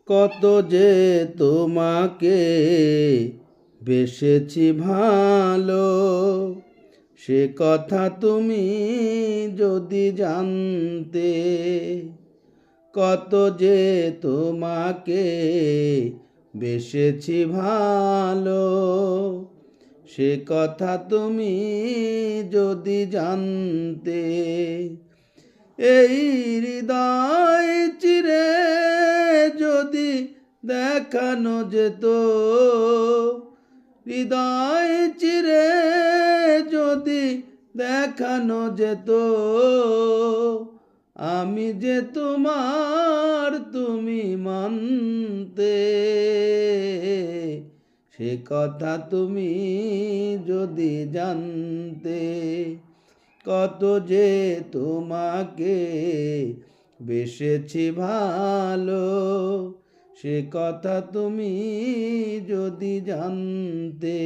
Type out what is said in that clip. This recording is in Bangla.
কত যে তোমাকে বেসেছি ভালো, সে কথা তুমি যদি জানতে। কত যে তোমাকে বেসেছি ভালো, সে কথা তুমি যদি জানতে। এই হৃদয় চিরে যদি দেখানো যেত, হৃদয় চিরে যদি দেখানো যেত, আমি যে তোমার তুমি মানতে। সে কথা তুমি যদি জানতে। কত যে তোমাকে বেসেছি ভালো, সে কথা তুমি যদি জানতে।